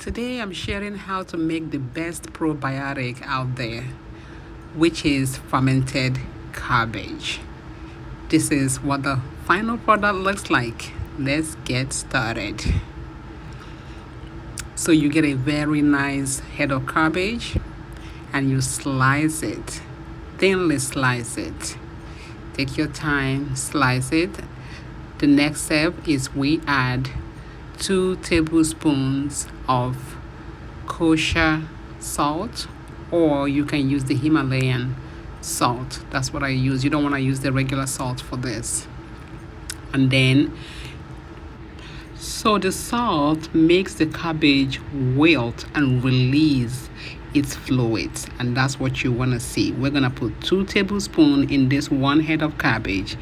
Today I'm sharing how to make the best probiotic out there, which is fermented cabbage. This is what the final product looks like. Let's get started. So you get a very nice head of cabbage and you slice it, thinly slice it. Take your time, slice it. The next step is we add 2 tablespoons of kosher salt, or you can use the Himalayan salt. That's what I use. You don't want to use the regular salt for this. And then, so the salt makes the cabbage wilt and release its fluids, and that's what you want to see. We're going to put 2 tablespoons in this 1 head of cabbage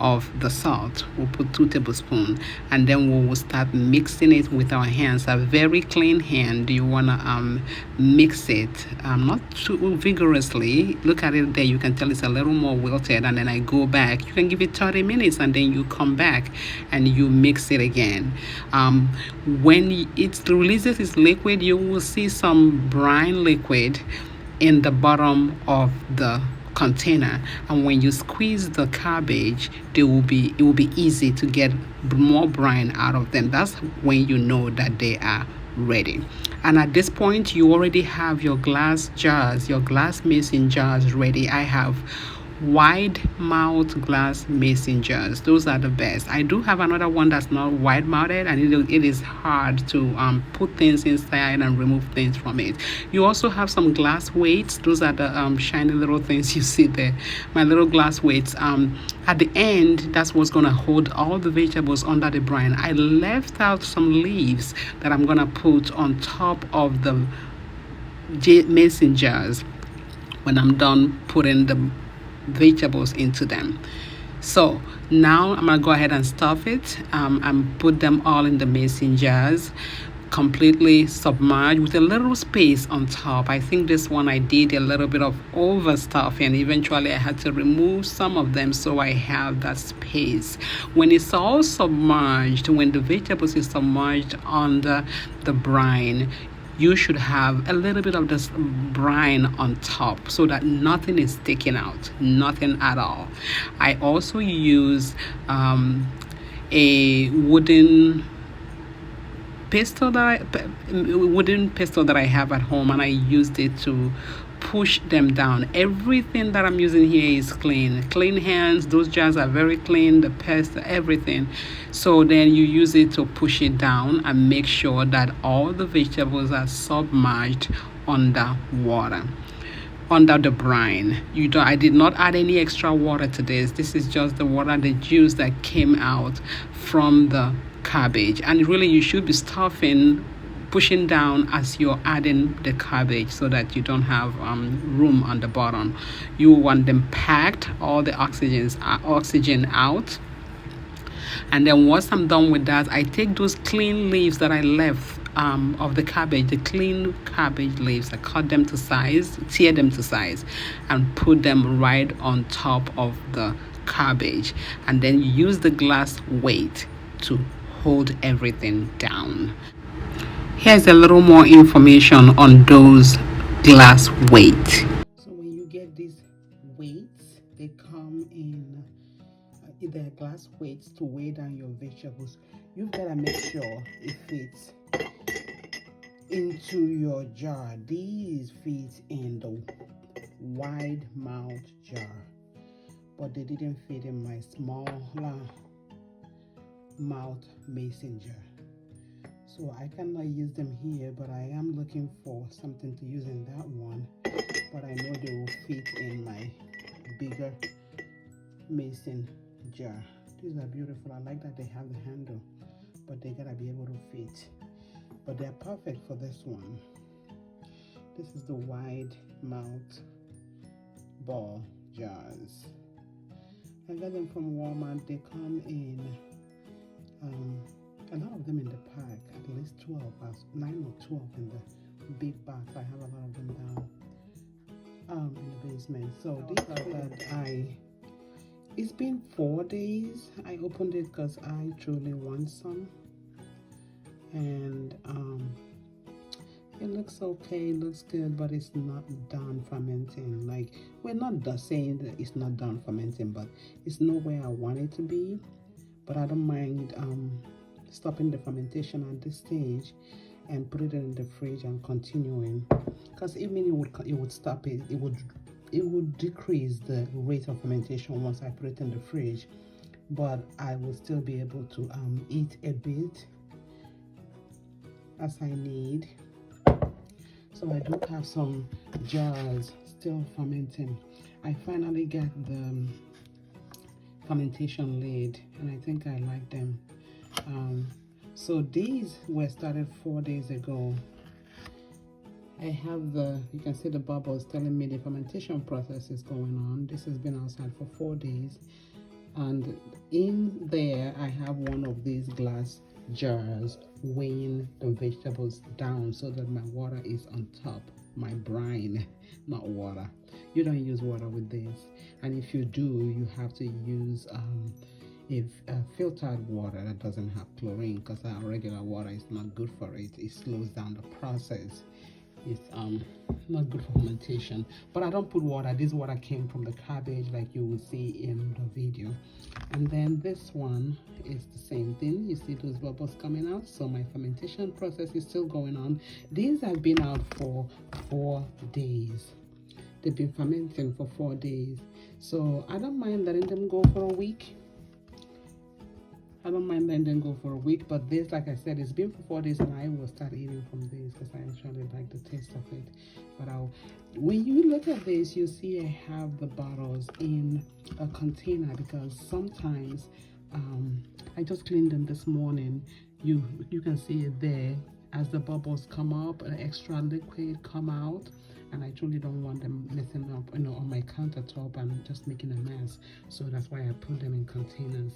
of the salt. We'll put 2 tablespoons, and then we will start mixing it with our hands. A very clean hand. You want to mix it, not too vigorously. Look at it there. You can tell it's a little more wilted, and then I go back. You can give it 30 minutes, and then you come back and you mix it again. When it releases its liquid, you will see some brine liquid in the bottom of the container, and when you squeeze the cabbage, it will be easy to get more brine out of them. That's when you know that they are ready. And at this point, you already have your glass jars, your glass mason jars ready. I have wide mouth glass mason jars. Those are the best. I do have another one that's not wide mouthed, and it is hard to put things inside and remove things from it. You also have some glass weights. Those are the shiny little things you see there, my little glass weights. At the end, that's what's going to hold all the vegetables under the brine. I left out some leaves that I'm going to put on top of the mason jars when I'm done putting the vegetables into them. So now I'm gonna go ahead and stuff it and put them all in the mason jars, completely submerged with a little space on top. I think this one I did a little bit of overstuffing, and eventually I had to remove some of them so I have that space. When it's all submerged, when the vegetables is submerged under the brine, you should have a little bit of this brine on top so that nothing is sticking out, nothing at all. I also use a wooden pestle that I have at home, and I used it to push them down. Everything that I'm using here is clean hands. Those jars are very clean, the pest, everything. So then you use it to push it down and make sure that all the vegetables are submerged under water, under the brine. I did not add any extra water to this. This is just the water, the juice that came out from the cabbage. And really you should be pushing down as you're adding the cabbage so that you don't have room on the bottom. You want them packed, all the oxygen out. And then once I'm done with that, I take those clean leaves that I left of the cabbage, the clean cabbage leaves, I cut them to size, tear them to size, and put them right on top of the cabbage. And then you use the glass weight to hold everything down. Here's a little more information on those glass weights. So when you get these weights, they come in either glass weights to weigh down your vegetables. You've got to make sure it fits into your jar. These fit in the wide mouth jar, but they didn't fit in my smaller mouth mason jar. So I cannot use them here, but I am looking for something to use in that one. But I know they will fit in my bigger mason jar. These are beautiful. I like that they have the handle, but they gotta be able to fit. But they're perfect for this one. This is the wide mouth ball jars. I got them from Walmart. They come in a lot of them in the pack, at least 12, 9 or 12 in the big box. I have a lot of them down in the basement. So these are that it's been 4 days. I opened it because I truly want some, and looks okay, looks good, but it's not done fermenting. Like, we're not saying that it's not done fermenting, but it's not where I want it to be. But I don't mind stopping the fermentation at this stage and put it in the fridge and continuing, because even it would stop it, it would decrease the rate of fermentation once I put it in the fridge, but I will still be able to eat a bit as I need. So I do have some jars still fermenting. I finally got the fermentation lid, and I think I like them. So these were started 4 days ago. I have you can see the bubbles telling me the fermentation process is going on. This has been outside for 4 days, and in there I have one of these glass jars weighing the vegetables down so that my water is on top, my brine, not water. You don't use water with this, and if you do, you have to use filtered water that doesn't have chlorine, because our regular water is not good for it. It slows down the process. It's not good for fermentation. But I don't put water. This water came from the cabbage, like you will see in the video. And then this one is the same thing. You see those bubbles coming out. So my fermentation process is still going on. These have been out for 4 days. They've been fermenting for 4 days. So I don't mind letting them go for a week. I don't mind letting them go for a week, but this, like I said, it's been for 4 days, and I will start eating from this because I actually like the taste of it. But when you look at this, you see I have the bottles in a container, because sometimes I just cleaned them this morning. You can see it there. As the bubbles come up, an extra liquid come out, and I truly don't want them messing up, on my countertop and just making a mess. So that's why I put them in containers.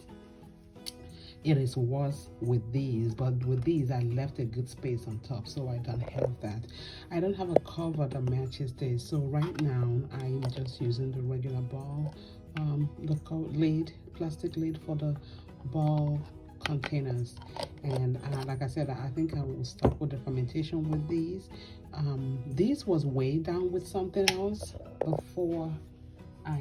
It is worse with these, but with these I left a good space on top, so I don't have that. I don't have a cover that matches this, so right now I'm just using the regular ball, the plastic lid for the ball containers. And like I said, I think I will stop with the fermentation with these. This was way down with something else before I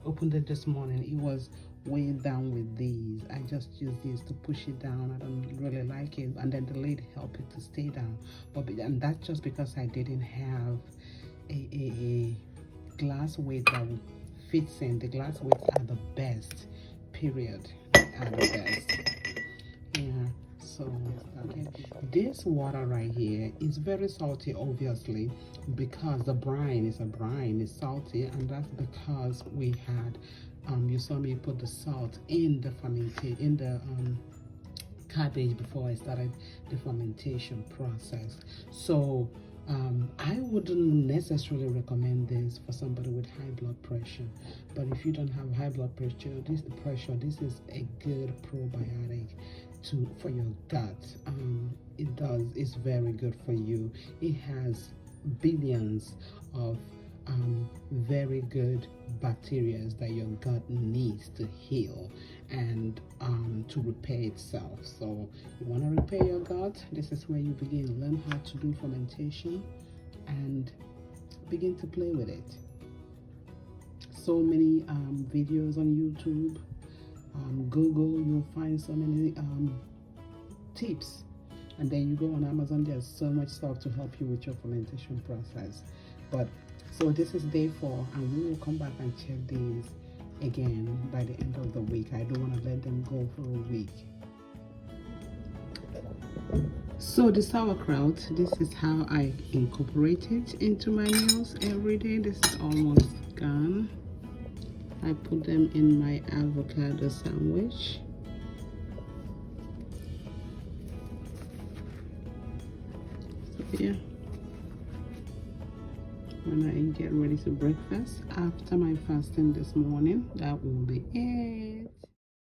opened it this morning. It was way down with these. I just use these to push it down. I don't really like it, and then the lid help it to stay down. And that's just because I didn't have a glass weight that fits in. The glass weights are the best, period. Are the best. Yeah. So okay. This water right here is very salty, obviously, because the brine is salty, and that's because we had you saw me put the salt in the cabbage before I started the fermentation process. So I wouldn't necessarily recommend this for somebody with high blood pressure, but if you don't have high blood pressure, this is a good probiotic for your gut. It's very good for you. It has billions of very good bacteria that your gut needs to heal and to repair itself. So you want to repair your gut, this is where you begin. Learn how to do fermentation and begin to play with it. So many videos on YouTube, Google, you'll find so many tips, and then you go on Amazon. There's so much stuff to help you with your fermentation process. So this is day 4, and we will come back and check these again by the end of the week. I don't want to let them go for a week. So the sauerkraut, this is how I incorporate it into my meals every day. This is almost gone. I put them in my avocado sandwich. So yeah. When I get ready to breakfast after my fasting this morning, that will be it.